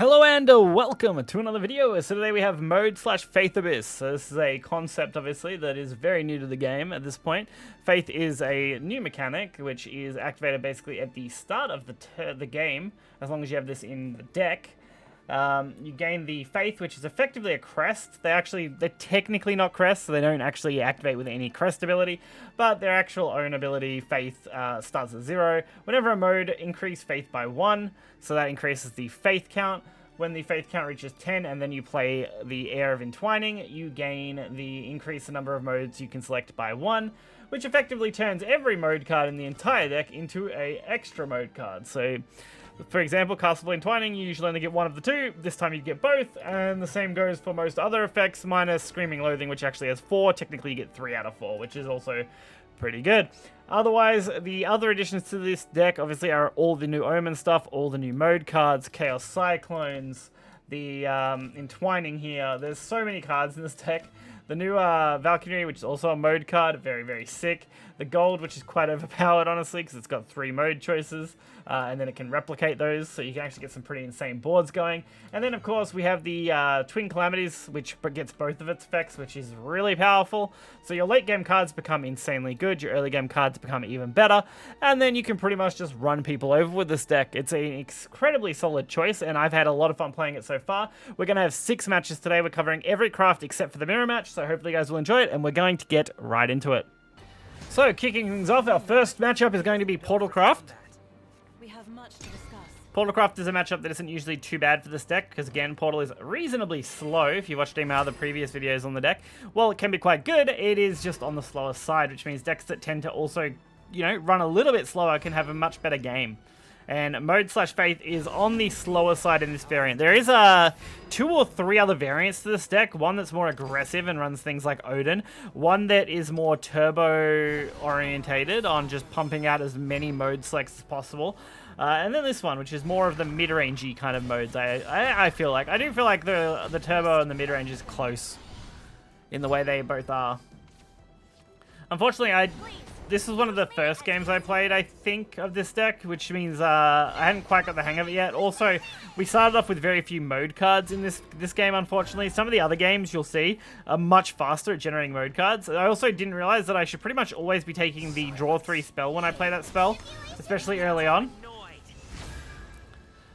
Hello and welcome to another video. So today we have mode/Faith Abyss. So this is a concept obviously that is very new to the game at this point. Faith is a new mechanic which is activated basically at the start of the game, as long as you have this in the deck. You gain the Faith, which is effectively a crest. They're technically not crests, so they don't actually activate with any crest ability, but their actual own ability, Faith, starts at 0. Whenever a mode increase Faith by 1, so that increases the Faith count. When the Faith count reaches 10 and then you play the Heir of Entwining, you gain the increase the number of modes you can select by 1, which effectively turns every mode card in the entire deck into a extra mode card. So, for example, Castle Entwining, you usually only get one of the two. This time you get both, and the same goes for most other effects, minus Screaming Loathing, which actually has 4. Technically, you get 3 out of 4, which is also pretty good. Otherwise, the other additions to this deck, obviously, are all the new Omen stuff, all the new mode cards, Chaos Cyclones, the Entwining here. There's so many cards in this deck. The new Valkyrie, which is also a mode card, very, very sick. The Gold, which is quite overpowered, honestly, because it's got 3 mode choices, and then it can replicate those, so you can actually get some pretty insane boards going. And then, of course, we have the Twin Calamities, which gets both of its effects, which is really powerful. So your late game cards become insanely good, your early game cards become even better, and then you can pretty much just run people over with this deck. It's an incredibly solid choice, and I've had a lot of fun playing it so far. We're going to have 6 matches today. We're covering every craft except for the mirror match, so hopefully you guys will enjoy it, and we're going to get right into it. So, kicking things off, our first matchup is going to be Portalcraft. We have much to discuss. Portalcraft is a matchup that isn't usually too bad for this deck, because again, Portal is reasonably slow. If you watched any of my other previous videos on the deck, well, it can be quite good. It is just on the slower side, which means decks that tend to also, run a little bit slower can have a much better game. And mode/Faith is on the slower side in this variant. There is 2 or 3 other variants to this deck. One that's more aggressive and runs things like Odin. One that is more turbo orientated on just pumping out as many mode selects as possible. And then this one, which is more of the mid-rangey kind of modes. I feel like. I do feel like the turbo and the mid-range is close in the way they both are. Unfortunately, this was one of the first games I played, I think, of this deck, which means I hadn't quite got the hang of it yet. Also, we started off with very few mode cards in this game, unfortunately. Some of the other games, you'll see, are much faster at generating mode cards. I also didn't realize that I should pretty much always be taking the draw 3 spell when I play that spell, especially early on.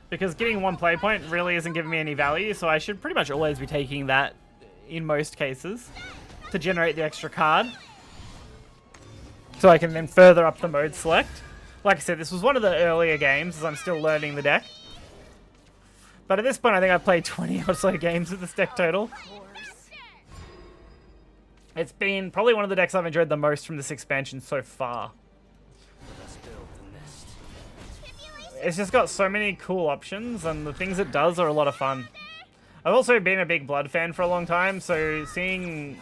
Because getting 1 play point really isn't giving me any value, so I should pretty much always be taking that in most cases to generate the extra card. So I can then further up the mode select. Like I said, this was one of the earlier games as I'm still learning the deck. But at this point, I think I've played 20 or so games with this deck total. It's been probably one of the decks I've enjoyed the most from this expansion so far. It's just got so many cool options, and the things it does are a lot of fun. I've also been a big Blood fan for a long time, so seeing,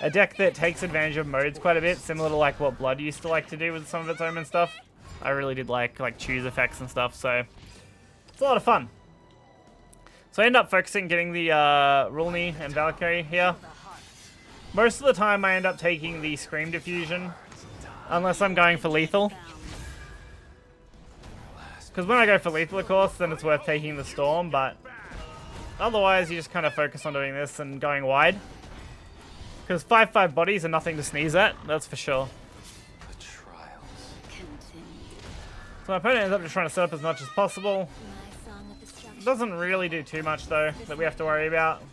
a deck that takes advantage of modes quite a bit, similar to like what Blood used to like to do with some of its Omen stuff. I really did like choose effects and stuff, so it's a lot of fun. So I end up focusing getting the Rulni and Valkyrie here. Most of the time I end up taking the Scream Diffusion, unless I'm going for lethal. Because when I go for lethal, of course, then it's worth taking the Storm, but otherwise you just kind of focus on doing this and going wide. Because 5/5 bodies are nothing to sneeze at, that's for sure. So my opponent ends up just trying to set up as much as possible. Doesn't really do too much though that we have to worry about.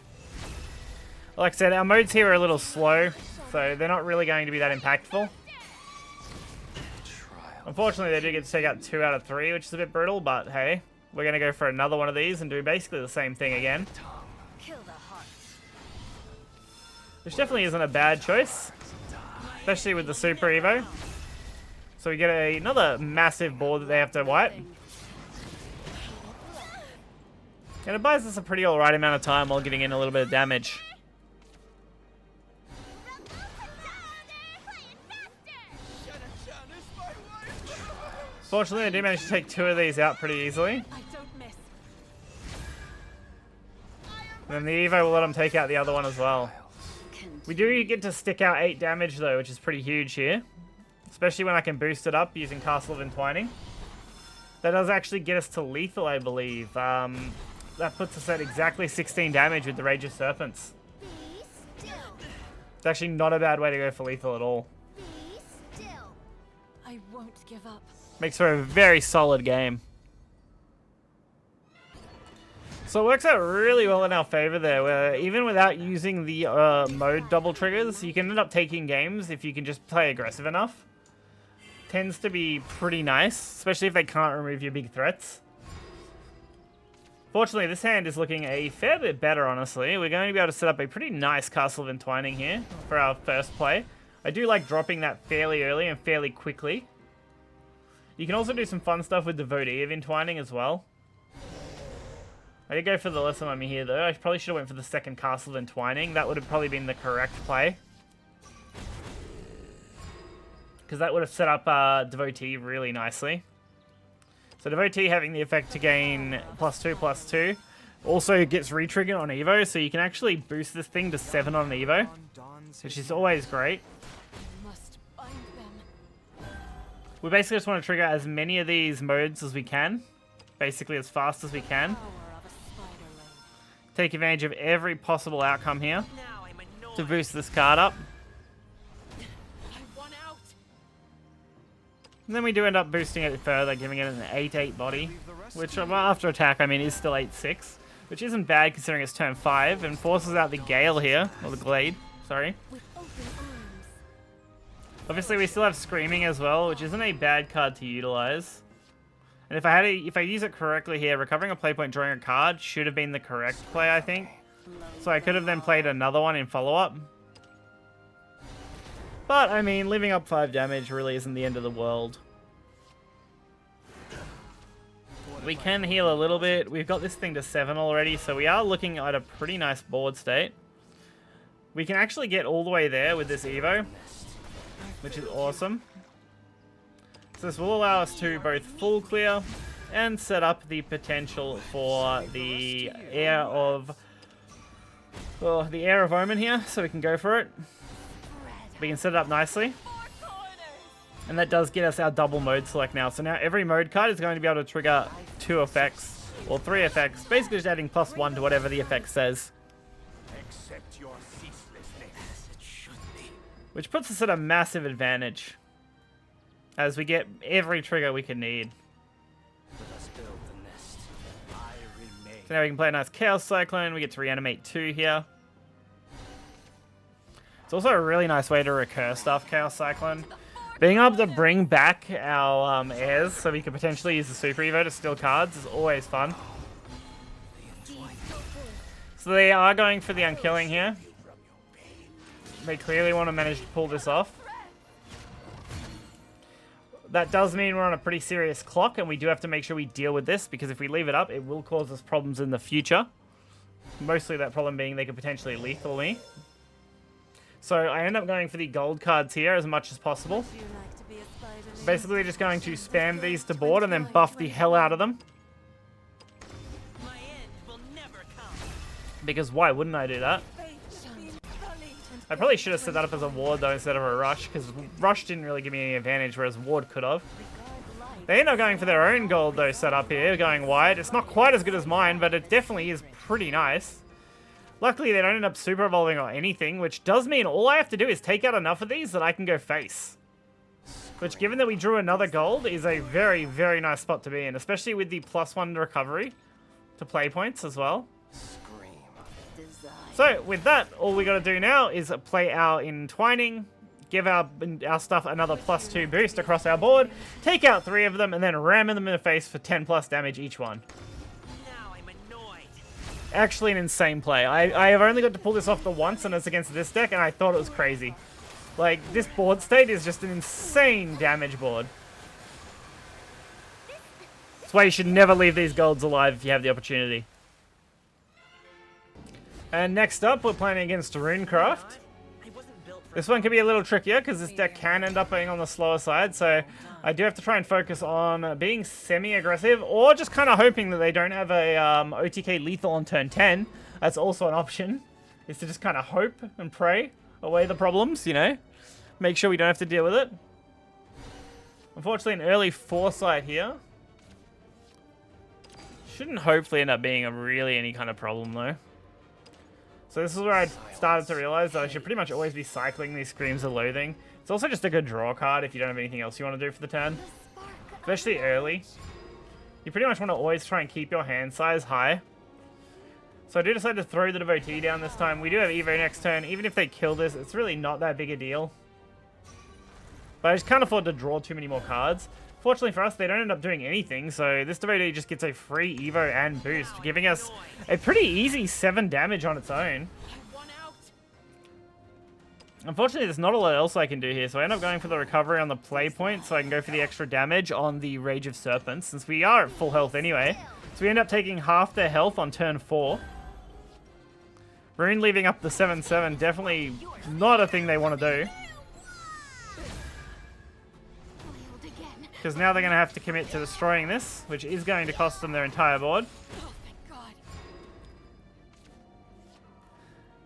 Like I said, our modes here are a little slow, so they're not really going to be that impactful. Unfortunately, they do get to take out 2 out of 3, which is a bit brutal, but hey, we're going to go for another one of these and do basically the same thing again. Which definitely isn't a bad choice, especially with the Super Evo. So we get another massive board that they have to wipe. And it buys us a pretty alright amount of time while getting in a little bit of damage. Fortunately, I do manage to take 2 of these out pretty easily. And then the Evo will let them take out the other one as well. We do get to stick out 8 damage though, which is pretty huge here. Especially when I can boost it up using Castle of Entwining. That does actually get us to lethal, I believe. that puts us at exactly 16 damage with the Rage of Serpents. It's actually not a bad way to go for lethal at all. I won't give up. Makes for a very solid game. So it works out really well in our favor there, where even without using the mode double triggers, you can end up taking games if you can just play aggressive enough. Tends to be pretty nice, especially if they can't remove your big threats. Fortunately, this hand is looking a fair bit better, honestly. We're going to be able to set up a pretty nice Castle of Entwining here for our first play. I do like dropping that fairly early and fairly quickly. You can also do some fun stuff with Devotee of Entwining as well. I did go for the Lesser Mummy here, though. I probably should have went for the second Castle of Entwining. That would have probably been the correct play. Because that would have set up Devotee really nicely. So Devotee having the effect to gain +2/+2 also gets re-triggered on Evo, so you can actually boost this thing to 7 on Evo, which is always great. Must bind them. We basically just want to trigger as many of these modes as we can, basically as fast as we can. Power of a spider leg. Take advantage of every possible outcome here to boost this card up. And then we do end up boosting it further, giving it an 8/8 body, which after attack, I mean, is still 8/6, which isn't bad considering it's turn 5, and forces out the Gale here, or the Glade, sorry. With open arms. Obviously, we still have Screaming as well, which isn't a bad card to utilize. And if I use it correctly here, recovering a play point, drawing a card should have been the correct play, I think. So I could have then played another one in follow-up. But, I mean, living up 5 damage really isn't the end of the world. We can heal a little bit. We've got this thing to 7 already, so we are looking at a pretty nice board state. We can actually get all the way there with this Evo, which is awesome. So this will allow us to both full clear and set up the potential for the Heir of Omen here, so we can go for it. We can set it up nicely. And that does get us our double mode select now. So now every mode card is going to be able to trigger 2 effects, or 3 effects. Basically just adding +1 to whatever the effect says. Accept your ceaselessness. It should be. Which puts us at a massive advantage, as we get every trigger we can need. Let us build the nest. I remain. So now we can play a nice Chaos Cyclone. We get to reanimate 2 here. It's also a really nice way to recur stuff, Chaos Cyclone. Being able to bring back our heirs so we could potentially use the Super Evo to steal cards is always fun. So they are going for the Unkilling here. They clearly want to manage to pull this off. That does mean we're on a pretty serious clock, and we do have to make sure we deal with this, because if we leave it up, it will cause us problems in the future. Mostly that problem being they could potentially lethal me. So I end up going for the gold cards here as much as possible. Would you like to be a spider? Basically just going to spam these to board and then buff the hell out of them. My end will never come. Because why wouldn't I do that? I probably should have set that up as a ward though instead of a rush, because rush didn't really give me any advantage, whereas ward could have. They end up going for their own gold though set up here, going wide. It's not quite as good as mine, but it definitely is pretty nice. Luckily, they don't end up super evolving or anything, which does mean all I have to do is take out enough of these that I can go face. Which, given that we drew another gold, is a very, very nice spot to be in, especially with the +1 recovery to play points as well. So, with that, all we got to do now is play our Entwining, give our stuff another +2 boost across our board, take out 3 of them, and then ram them in the face for 10+ damage each one. Actually an insane play. I have only got to pull this off the once, and it's against this deck, and I thought it was crazy. Like, this board state is just an insane damage board. That's why you should never leave these golds alive if you have the opportunity. And next up, we're playing against Runecraft. This one can be a little trickier, because this deck can end up being on the slower side, so I do have to try and focus on being semi-aggressive, or just kind of hoping that they don't have a OTK lethal on turn 10. That's also an option, is to just kind of hope and pray away the problems, you know? Make sure we don't have to deal with it. Unfortunately, an early foresight here Shouldn't hopefully end up being a really any kind of problem though. So this is where I started to realize that I should pretty much always be cycling these Screams of Loathing. It's also just a good draw card if you don't have anything else you want to do for the turn. Especially early. You pretty much want to always try and keep your hand size high. So I do decide to throw the Devotee down this time. We do have Evo next turn. Even if they kill this, it's really not that big a deal. But I just can't afford to draw too many more cards. Fortunately for us, they don't end up doing anything, so this Devotee just gets a free Evo and boost, giving us a pretty easy 7 damage on its own. Unfortunately, there's not a lot else I can do here, so I end up going for the recovery on the play point, so I can go for the extra damage on the Rage of Serpents, since we are at full health anyway. So we end up taking half their health on turn 4. Rune leaving up the 7/7, definitely not a thing they want to do. Because now they're going to have to commit to destroying this, which is going to cost them their entire board. Oh, thank God.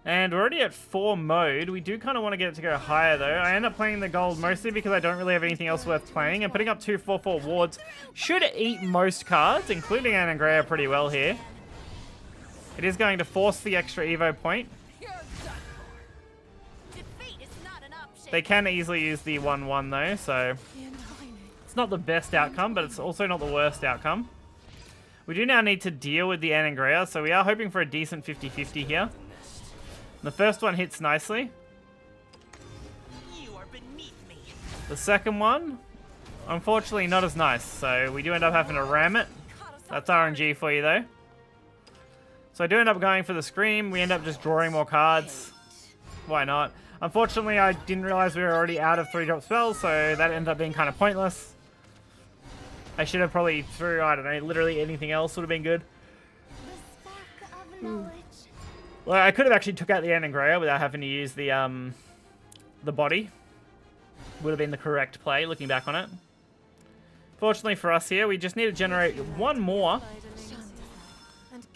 And we're already at 4 mode. We do kind of want to get it to go higher, though. I end up playing the gold mostly because I don't really have anything else worth playing. And putting up 2 4/4 wards should eat most cards, including Anangrea, pretty well here. It is going to force the extra Evo point. You're done for. Defeat is not an option. They can easily use the 1/1, though, so it's not the best outcome, but it's also not the worst outcome. We do now need to deal with the Anangrea, so we are hoping for a decent 50-50 here. The first one hits nicely. You are beneath me. The second one, unfortunately, not as nice, so we do end up having to ram it. That's RNG for you, though. So I do end up going for the Scream. We end up just drawing more cards. Why not? Unfortunately, I didn't realize we were already out of 3-drop spells, so that ended up being kind of pointless. I should have probably threw, I don't know, literally anything else would have been good. The spark of knowledge. Well, I could have actually took out the Anangrea without having to use the body. Would have been the correct play, looking back on it. Fortunately for us here, we just need to generate one more.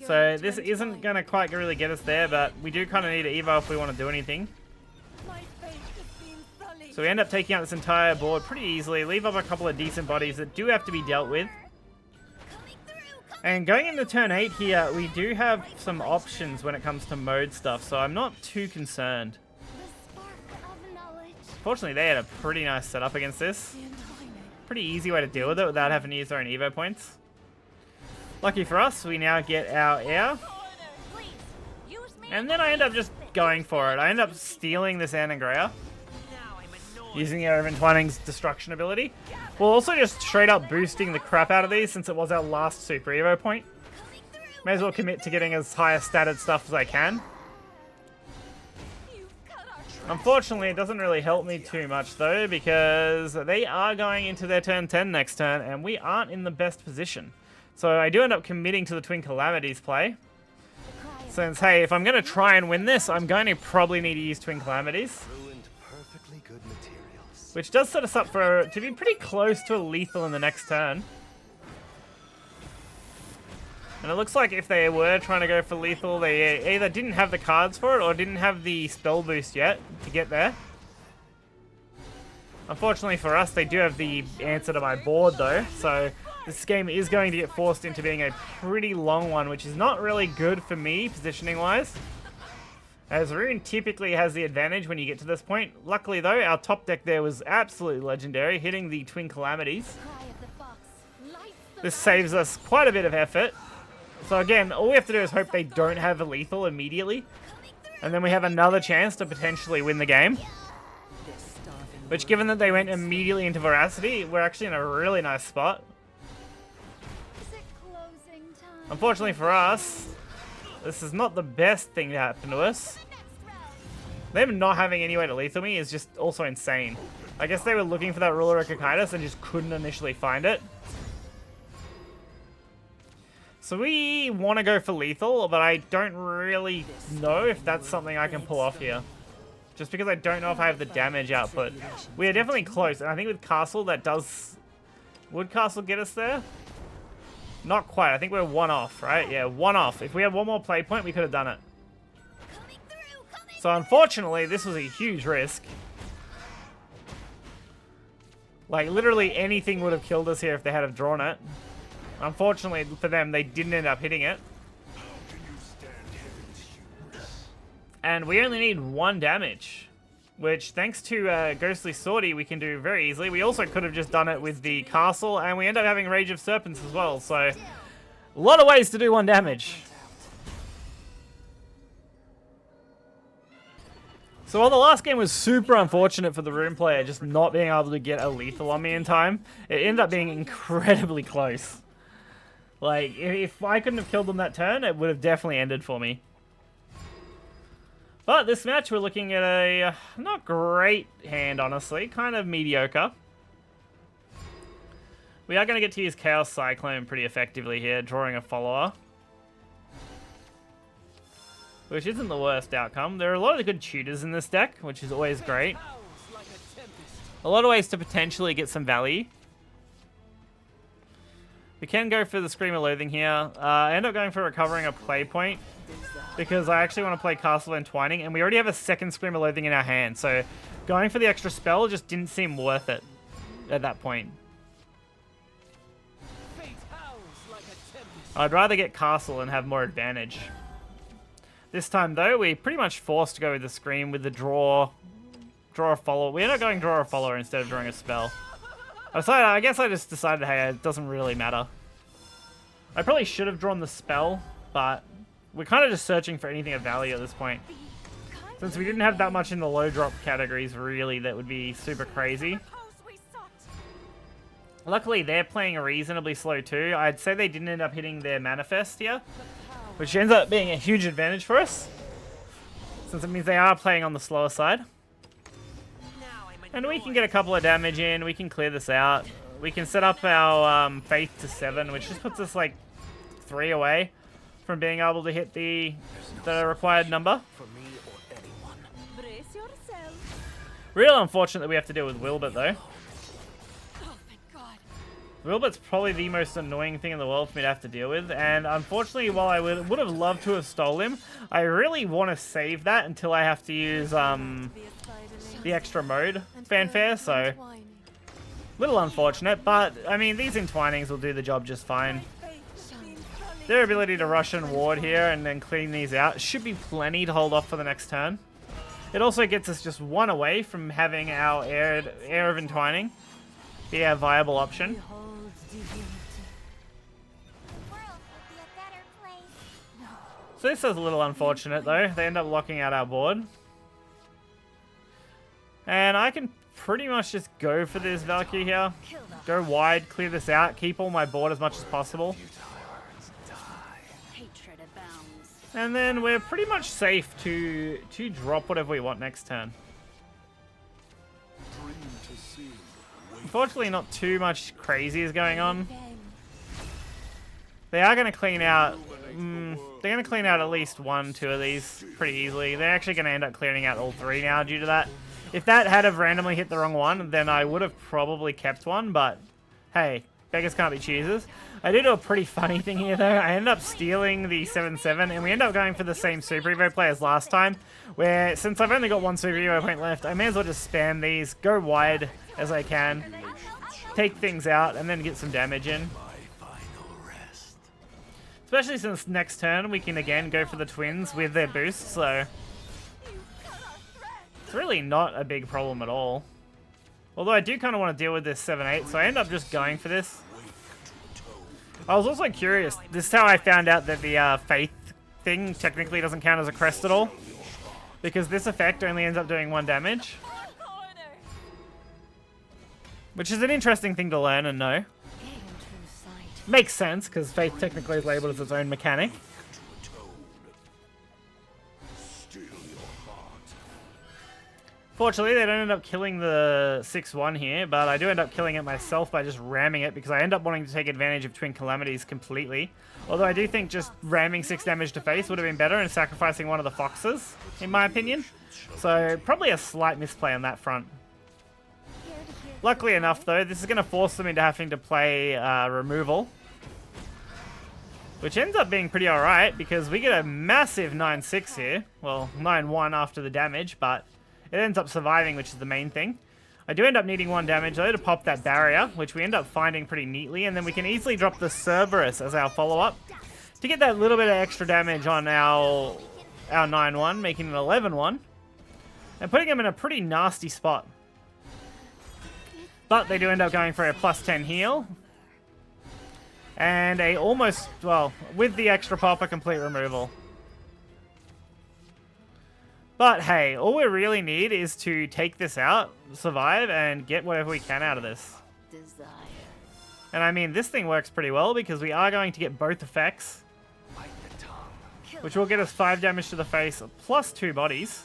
So this isn't going to quite really get us there, but we do kind of need an Evo if we want to do anything. My faith has been sullied. So we end up taking out this entire board pretty easily, leave up a couple of decent bodies that do have to be dealt with. And going into turn 8 here, we do have some options when it comes to mode stuff, so I'm not too concerned. The spark of knowledge. Fortunately, they had a pretty nice setup against this. Pretty easy way to deal with it without having to use their own Evo points. Lucky for us, we now get our heir. Please, use me. And then I end up just going for it. I end up stealing this Anangrea, Now I'm annoyed. using our Entwining's destruction ability. We'll also just straight up boosting the crap out of these since it was our last Super Evo point. May as well commit to getting as high a statted stuff as I can. You've cut our Unfortunately, it doesn't really help me too much though, because they are going into their turn 10 next turn and we aren't in the best position. So I do end up committing to the Twin Calamities play. Since, hey, if I'm going to try and win this, I'm going to probably need to use Twin Calamities. Ruined perfectly good materials. Which does set us up for to be pretty close to a lethal in the next turn. And it looks like if they were trying to go for lethal, they either didn't have the cards for it or didn't have the spell boost yet to get there. Unfortunately for us, they do have the answer to my board though, so this game is going to get forced into being a pretty long one, which is not really good for me, positioning-wise. As Rune typically has the advantage when you get to this point. Luckily though, our top deck there was absolutely legendary, hitting the Twin Calamities. cry of the fox. Light the This saves us quite a bit of effort. So again, all we have to do is hope they don't have a lethal immediately. And then we have another chance to potentially win the game. Which, given that they went immediately into Voracity, we're actually in a really nice spot. Is it closing time? Unfortunately for us, this is not the best thing to happen to us. Them not having any way to lethal me is just also insane. I guess they were looking for that Ruler of Cocytus and just couldn't initially find it. So we want to go for lethal, but I don't really know if that's something I can pull off here. Just because I don't know if I have the damage output. We are definitely close, and I think with Castle that does... Would Castle get us there? Not quite. I think we're one off, right? Yeah, one off. If we had one more play point, we could have done it. So unfortunately, this was a huge risk. Like, literally anything would have killed us here if they had have drawn it. Unfortunately for them, they didn't end up hitting it. And we only need 1 damage, which thanks to Ghostly Swordy we can do very easily. We also could have just done it with the castle, and we end up having Rage of Serpents as well, so a lot of ways to do 1 damage. So while the last game was super unfortunate for the Rune player just not being able to get a lethal on me in time, it ended up being incredibly close. Like, if I couldn't have killed them that turn, it would have definitely ended for me. But this match, we're looking at a not great hand, honestly. Kind of mediocre. We are going to get to use Chaos Cyclone pretty effectively here, drawing a follower. Which isn't the worst outcome. There are a lot of good tutors in this deck, which is always great. A lot of ways to potentially get some value. We can go for the Scream of Loathing here. I end up going for recovering a play point, because I actually want to play Castle Entwining, and we already have a second Scream of Loathing in our hand, so going for the extra spell just didn't seem worth it at that point. I'd rather get Castle and have more advantage. This time, though, we pretty much forced to go with the Scream with the draw a follower. We ended up going draw a follower instead of drawing a spell. I guess I just decided, hey, it doesn't really matter. I probably should have drawn the spell, but we're kind of just searching for anything of value at this point. Since we didn't have that much in the low drop categories, really, that would be super crazy. Luckily, they're playing reasonably slow too. I'd say they didn't end up hitting their Manifest here, which ends up being a huge advantage for us, since it means they are playing on the slower side. And we can get a couple of damage in, we can clear this out. We can set up our Faith to 7, which just puts us like 3 away from being able to hit the required number. Real unfortunate that we have to deal with Wilbert though. Wilbert's probably the most annoying thing in the world for me to have to deal with, and unfortunately, while I would have loved to have stole him, I really want to save that until I have to use the extra mode fanfare, so little unfortunate, but I mean, these entwinings will do the job just fine. Their ability to rush and ward here and then clean these out should be plenty to hold off for the next turn. It also gets us just 1 away from having our Heir of Entwining be a viable option. So this is a little unfortunate though. They end up locking out our board. And I can pretty much just go for this Valkyrie here. Go wide, clear this out, keep all my board as much as possible. And then we're pretty much safe to drop whatever we want next turn. Unfortunately, not too much crazy is going on. They are going to clean out... they're going to clean out at least 1, 2 of these pretty easily. They're actually going to end up clearing out all 3 now due to that. If that had have randomly hit the wrong one, then I would have probably kept one, but hey, beggars can't be choosers. I did a pretty funny thing here though. I ended up stealing the 7-7, and we ended up going for the same Super Evo play as last time, where since I've only got 1 Super Evo point left, I may as well just spam these, go wide as I can, take things out, and then get some damage in. Especially since next turn we can again go for the twins with their boost, so it's really not a big problem at all. Although I do kind of want to deal with this 7-8, so I end up just going for this. I was also curious. This is how I found out that the Faith thing technically doesn't count as a crest at all, because this effect only ends up doing 1 damage. Which is an interesting thing to learn and know. Makes sense, because Faith technically is labeled as its own mechanic. Fortunately, they don't end up killing the 6-1 here, but I do end up killing it myself by just ramming it, because I end up wanting to take advantage of Twin Calamities completely. Although I do think just ramming 6 damage to face would have been better and sacrificing one of the foxes, in my opinion. So, probably a slight misplay on that front. Luckily enough, though, this is going to force them into having to play removal. Which ends up being pretty alright, because we get a massive 9-6 here. Well, 9-1 after the damage, but it ends up surviving, which is the main thing. I do end up needing 1 damage though to pop that barrier, which we end up finding pretty neatly, and then we can easily drop the Cerberus as our follow-up to get that little bit of extra damage on our 9-1, making an 11-1, and putting him in a pretty nasty spot. But they do end up going for a +10 heal, and a almost, well, with the extra pop, a complete removal. But hey, all we really need is to take this out, survive, and get whatever we can out of this. Desire. And I mean, this thing works pretty well because we are going to get both effects, Bite the tongue. which will get us 5 damage to the face, plus 2 bodies.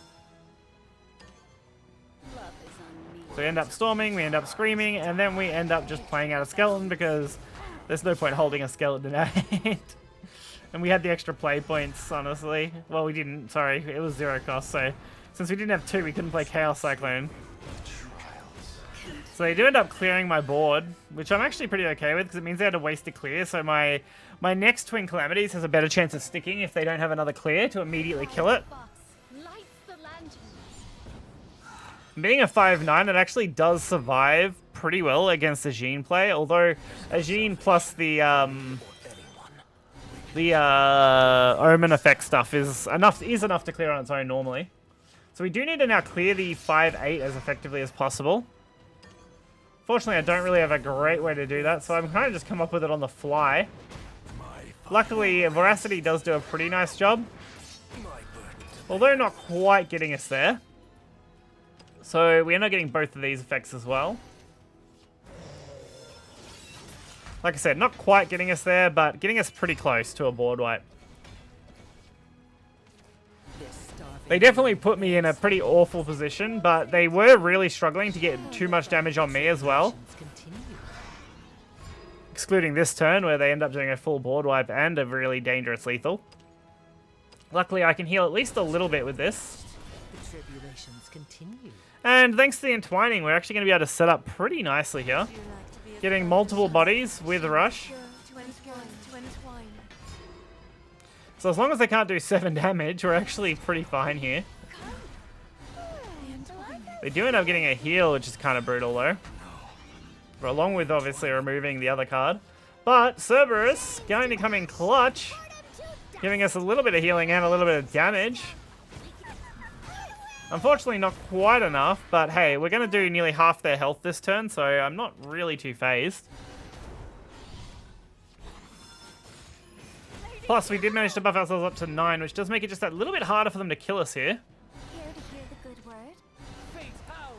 Love is unneeded. So we end up storming, we end up screaming, and then we end up just playing out a skeleton because there's no point holding a skeleton in our hand. And we had the extra play points, honestly. Well, we didn't, sorry, it was 0 cost, so since we didn't have 2, we couldn't play Chaos Cyclone. So they do end up clearing my board, which I'm actually pretty okay with because it means they had to waste a clear, so my next Twin Calamities has a better chance of sticking if they don't have another clear to immediately kill it. Box lights the lanterns. Being a 5/9, it actually does survive pretty well against the Jean play, although a Jean plus the Omen effect stuff is enough to clear on its own normally. So we do need to now clear the 5/8 as effectively as possible. Fortunately, I don't really have a great way to do that, so I'm kind of just come up with it on the fly. Luckily, Veracity does do a pretty nice job, although not quite getting us there. So we end up getting both of these effects as well. Like I said, not quite getting us there, but getting us pretty close to a board wipe. They definitely put me in a pretty awful position, but they were really struggling to get too much damage on me as well. Excluding this turn, where they end up doing a full board wipe and a really dangerous lethal. Luckily, I can heal at least a little bit with this. The tribulations continue. And thanks to the entwining, we're actually going to be able to set up pretty nicely here. Getting multiple bodies with Rush. To entwine. So as long as they can't do 7 damage, we're actually pretty fine here. They do end up getting a heal, which is kind of brutal though. Along with obviously removing the other card. But Cerberus going to come in clutch, giving us a little bit of healing and a little bit of damage. Unfortunately not quite enough, but hey, we're going to do nearly half their health this turn, so I'm not really too phased. Plus, we did manage to buff ourselves up to 9, which does make it just that little bit harder for them to kill us here. Care to hear the good word?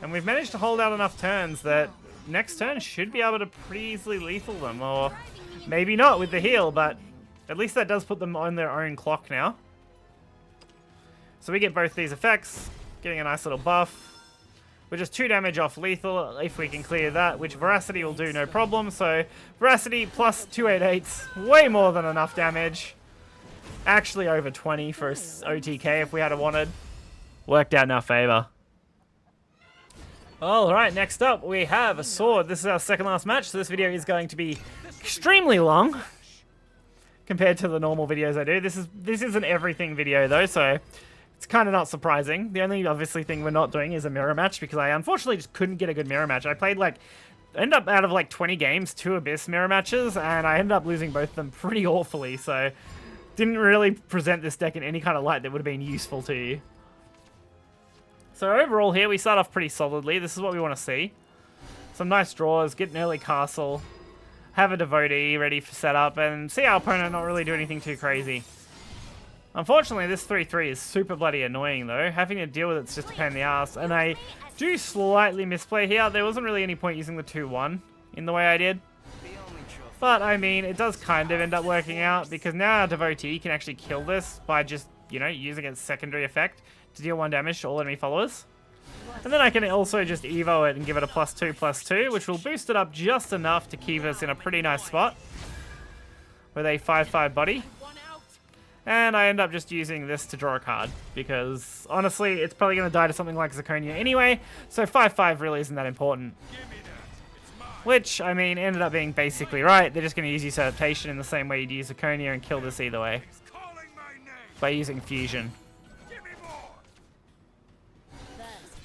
And we've managed to hold out enough turns that next turn should be able to pretty easily lethal them, or maybe not with the heal, but at least that does put them on their own clock now. So we get both these effects, getting a nice little buff. We're just 2 damage off lethal if we can clear that, which Veracity will do no problem. So Veracity plus 288's way more than enough damage. Actually over 20 for OTK if we had wanted. Worked out in our favor. Alright, next up we have a sword. This is our second last match, so this video is going to be extremely long compared to the normal videos I do. This is an everything video though, so it's kind of not surprising. The only obviously thing we're not doing is a mirror match because I unfortunately just couldn't get a good mirror match. I played ended up out of 20 games, 2 Abyss mirror matches, and I ended up losing both of them pretty awfully, so didn't really present this deck in any kind of light that would have been useful to you. So overall here, we start off pretty solidly. This is what we want to see. Some nice draws, get an early castle, have a devotee ready for setup, and see our opponent not really do anything too crazy. Unfortunately, this 3-3 is super bloody annoying though. Having to deal with it's just a pain in the ass, and I do slightly misplay here. There wasn't really any point using the 2-1 in the way I did. But, I mean, it does kind of end up working out because now our devotee can actually kill this by just, using its secondary effect to deal 1 damage to all enemy followers. And then I can also just evo it and give it a +2/+2, which will boost it up just enough to keep us in a pretty nice spot with a 5/5 body. And I end up just using this to draw a card because, honestly, it's probably going to die to something like Zirconia anyway, so 5/5 really isn't that important. Which, I mean, ended up being basically right. They're just going to use use adaptation in the same way you'd use Zirconia and kill this either way. By using fusion.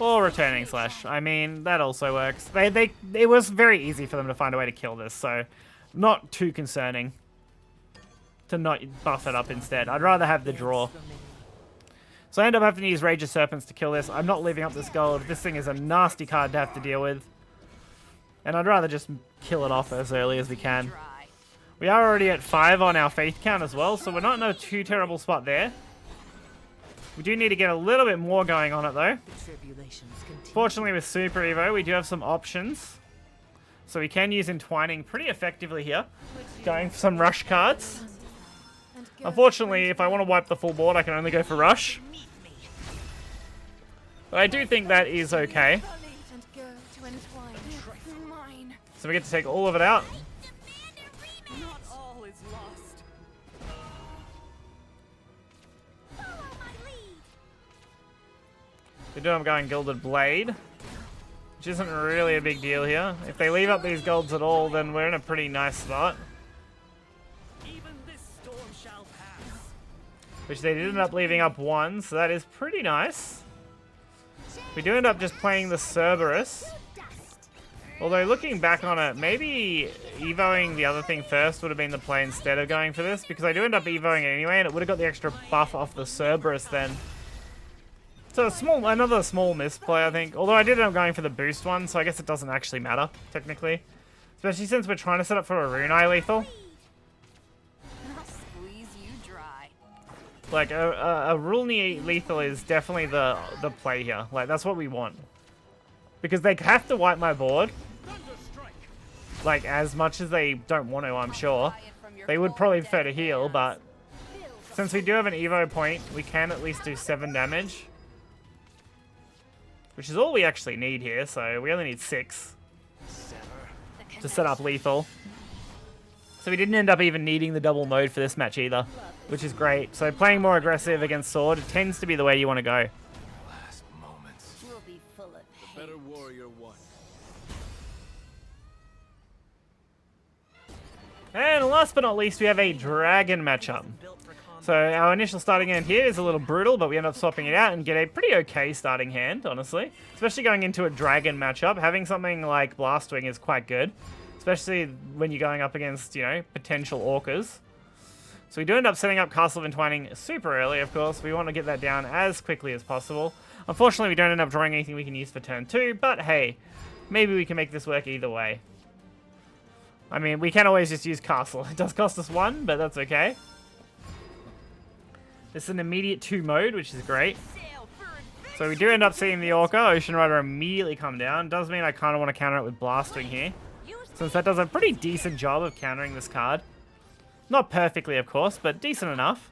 Or returning slash. I mean, that also works. It was very easy for them to find a way to kill this, so not too concerning to not buff it up instead. I'd rather have the draw. So I end up having to use Rage of Serpents to kill this. I'm not leaving up this gold. This thing is a nasty card to have to deal with. And I'd rather just kill it off as early as we can. We are already at 5 on our faith count as well, so we're not in a too terrible spot there. We do need to get a little bit more going on it though. Fortunately with Super Evo, we do have some options. So we can use Entwining pretty effectively here. Going for some Rush cards. Unfortunately, if I want to wipe the full board, I can only go for Rush. But I do think that is okay. So we get to take all of it out. Not all is lost. Follow my lead. We do have going Gilded Blade, which isn't really a big deal here. If they leave up these golds at all, then we're in a pretty nice spot. Even this storm shall pass. Which they did end up leaving up 1, so that is pretty nice. We do end up just playing the Cerberus. Although looking back on it, maybe evoing the other thing first would have been the play instead of going for this, because I do end up evoing it anyway, and it would have got the extra buff off the Cerberus then. So another small misplay, I think. Although I did end up going for the boost one, so I guess it doesn't actually matter, technically. Especially since we're trying to set up for a Rune Eye lethal. I'll squeeze you dry. Like, a Rune Eye lethal is definitely the play here. Like, that's what we want. Because they have to wipe my board. Like, as much as they don't want to, I'm sure. They would probably prefer to heal, but since we do have an Evo point, we can at least do 7 damage. Which is all we actually need here, so we only need 6 to set up lethal. So we didn't end up even needing the double mode for this match either, which is great. So playing more aggressive against sword, it tends to be the way you want to go. Last moments. We'll be full of hate. Better warrior one. And last but not least, we have a dragon matchup. So our initial starting hand here is a little brutal, but we end up swapping it out and get a pretty okay starting hand, honestly. Especially going into a dragon matchup, having something like Blastwing is quite good. Especially when you're going up against, you know, potential orcas. So we do end up setting up Castle of Entwining super early, of course. We want to get that down as quickly as possible. Unfortunately, we don't end up drawing anything we can use for turn 2, but hey, maybe we can make this work either way. I mean, we can always just use Castle. It does cost us 1, but that's okay. This is an immediate 2 mode, which is great. So we do end up seeing the Orca. Ocean Rider immediately come down. Does mean I kind of want to counter it with Blastwing here, since that does a pretty decent job of countering this card. Not perfectly, of course, but decent enough.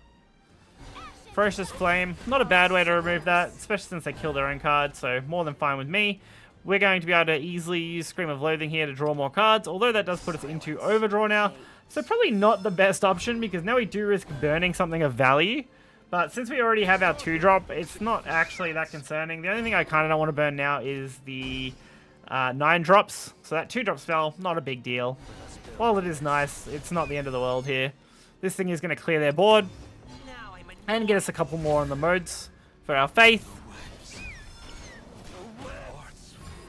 Ferocious Flame, not a bad way to remove that, especially since they kill their own card, so more than fine with me. We're going to be able to easily use Scream of Loathing here to draw more cards, although that does put us into Overdraw now. So probably not the best option, because now we do risk burning something of value. But since we already have our 2-drop, it's not actually that concerning. The only thing I kind of don't want to burn now is the 9 drops. So that 2-drop spell, not a big deal. While it is nice, it's not the end of the world here. This thing is going to clear their board and get us a couple more on the modes for our faith.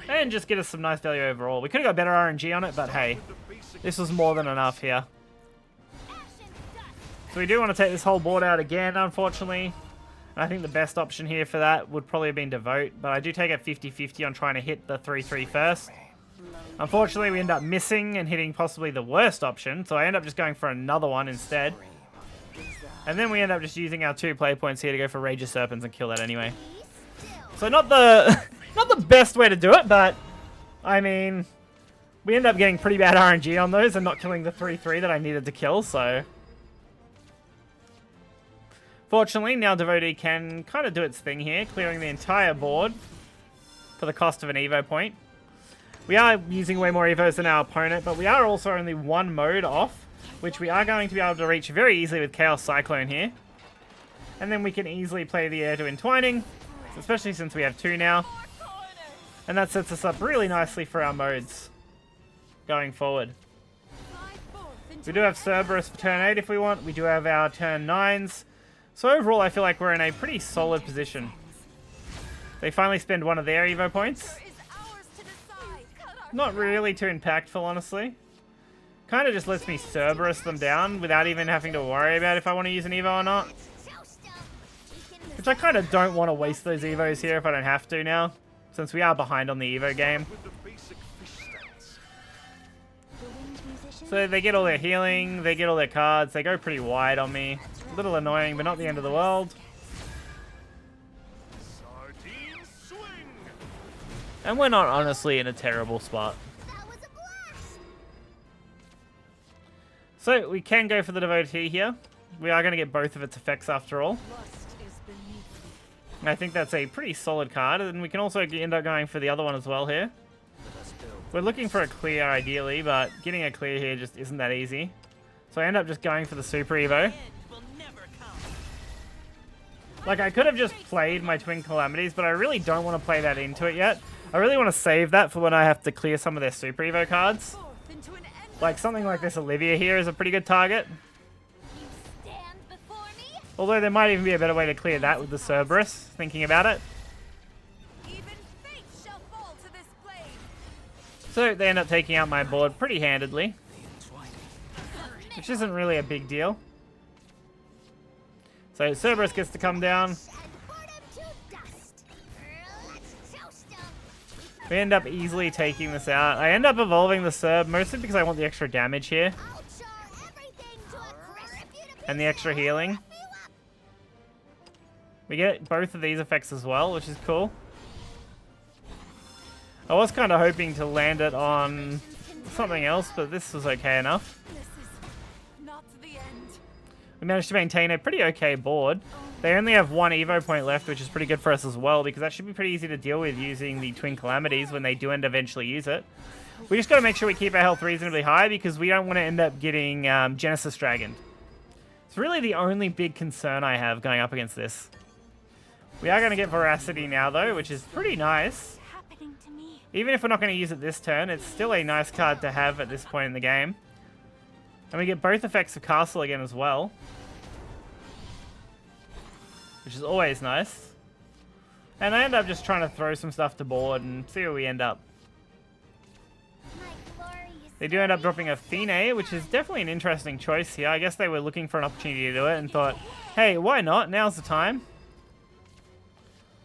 And just get us some nice value overall. We could have got better RNG on it, but hey, this was more than enough here. So we do want to take this whole board out again, unfortunately. And I think the best option here for that would probably have been Devote, but I do take a 50-50 on trying to hit the 3-3 first. Unfortunately, we end up missing and hitting possibly the worst option, so I end up just going for another one instead. And then we end up just using our 2 play points here to go for Rage of Serpents and kill that anyway. So not the not the best way to do it, but I mean, we end up getting pretty bad RNG on those and not killing the 3-3 that I needed to kill, so. Fortunately, now Devotee can kind of do its thing here, clearing the entire board for the cost of an Evo point. We are using way more Evos than our opponent, but we are also only 1 mode off, which we are going to be able to reach very easily with Chaos Cyclone here. And then we can easily play the Heir to Entwining, especially since we have 2 now. And that sets us up really nicely for our modes going forward. We do have Cerberus for turn 8 if we want. We do have our turn 9s. So overall, I feel like we're in a pretty solid position. They finally spend one of their Evo points. Is ours to decide. Cut our Not really too impactful, honestly. Kind of just lets me Cerberus them down without even having to worry about if I want to use an Evo or not. Which I kind of don't want to waste those Evos here if I don't have to now, since we are behind on the Evo game. So they get all their healing, they get all their cards, they go pretty wide on me. A little annoying, but not the end of the world. And we're not honestly in a terrible spot. So we can go for the Devotee here. We are going to get both of its effects after all. I think that's a pretty solid card, and we can also end up going for the other one as well here. We're looking for a clear ideally, but getting a clear here just isn't that easy. So I end up just going for the Super Evo. Like, I could have just played my Twin Calamities, but I really don't want to play that into it yet. I really want to save that for when I have to clear some of their Super Evo cards. Like, something like this Olivia here is a pretty good target. Although there might even be a better way to clear that with the Cerberus, thinking about it. So they end up taking out my board pretty handedly, which isn't really a big deal. So Cerberus gets to come down. We end up easily taking this out. I end up evolving the Cerb, mostly because I want the extra damage here. And the extra healing. We get both of these effects as well, which is cool. I was kind of hoping to land it on something else, but this was okay enough. We managed to maintain a pretty okay board. They only have one Evo point left, which is pretty good for us as well, because that should be pretty easy to deal with using the Twin Calamities when they do end eventually use it. We just got to make sure we keep our health reasonably high, because we don't want to end up getting Genesis Dragon. It's really the only big concern I have going up against this. We are going to get Veracity now, though, which is pretty nice. Even if we're not going to use it this turn, it's still a nice card to have at this point in the game. And we get both effects of Castle again as well, which is always nice. And I end up just trying to throw some stuff to board and see where we end up. They do end up dropping a Fine, which is definitely an interesting choice here. I guess they were looking for an opportunity to do it and thought, hey, why not? Now's the time.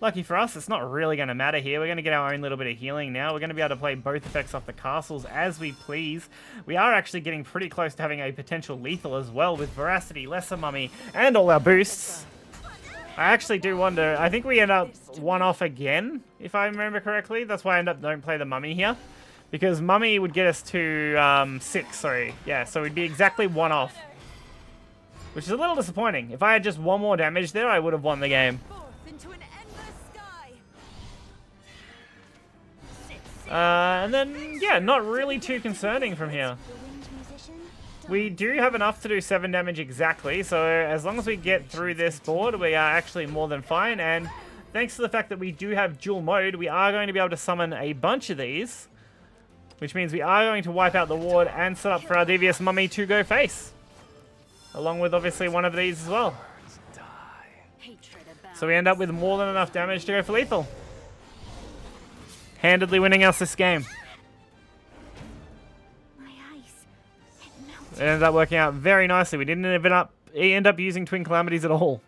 Lucky for us, it's not really going to matter here. We're going to get our own little bit of healing now. We're going to be able to play both effects off the castles as we please. We are actually getting pretty close to having a potential lethal as well with Veracity, Lesser Mummy, and all our boosts. I actually do wonder, I think we end up one off again, if I remember correctly. That's why I end up don't play the Mummy here. Because Mummy would get us to 6, sorry. Yeah, so we'd be exactly one off. Which is a little disappointing. If I had just one more damage there, I would have won the game. And then, yeah, not really too concerning from here. We do have enough to do 7 damage exactly, so as long as we get through this board, we are actually more than fine. And thanks to the fact that we do have dual mode, we are going to be able to summon a bunch of these, which means we are going to wipe out the ward and set up for our Devious Mummy to go face, along with obviously one of these as well. So we end up with more than enough damage to go for lethal. Handedly winning us this game. It ended up working out very nicely. We didn't end up using Twin Calamities at all.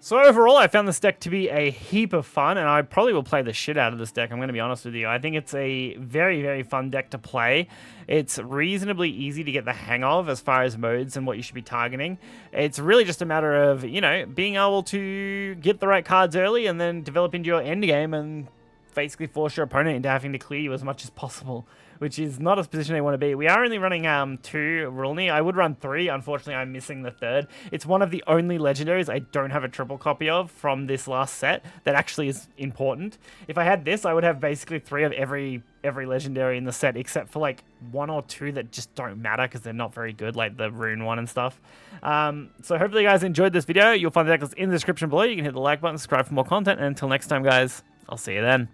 So overall, I found this deck to be a heap of fun, and I probably will play the shit out of this deck, I'm going to be honest with you. I think it's a very, very fun deck to play. It's reasonably easy to get the hang of as far as modes and what you should be targeting. It's really just a matter of, you know, being able to get the right cards early and then develop into your end game and basically force your opponent into having to clear you as much as possible, which is not a position they want to be. We are only running 2 Rulni. I would run 3. Unfortunately, I'm missing the 3rd. It's one of the only legendaries I don't have a triple copy of from this last set that actually is important. If I had this, I would have basically 3 of every legendary in the set, except for like 1 or 2 that just don't matter because they're not very good, like the Rune one and stuff. So hopefully you guys enjoyed this video. You'll find the deck list in the description below. You can hit the like button, subscribe for more content, and until next time, guys, I'll see you then.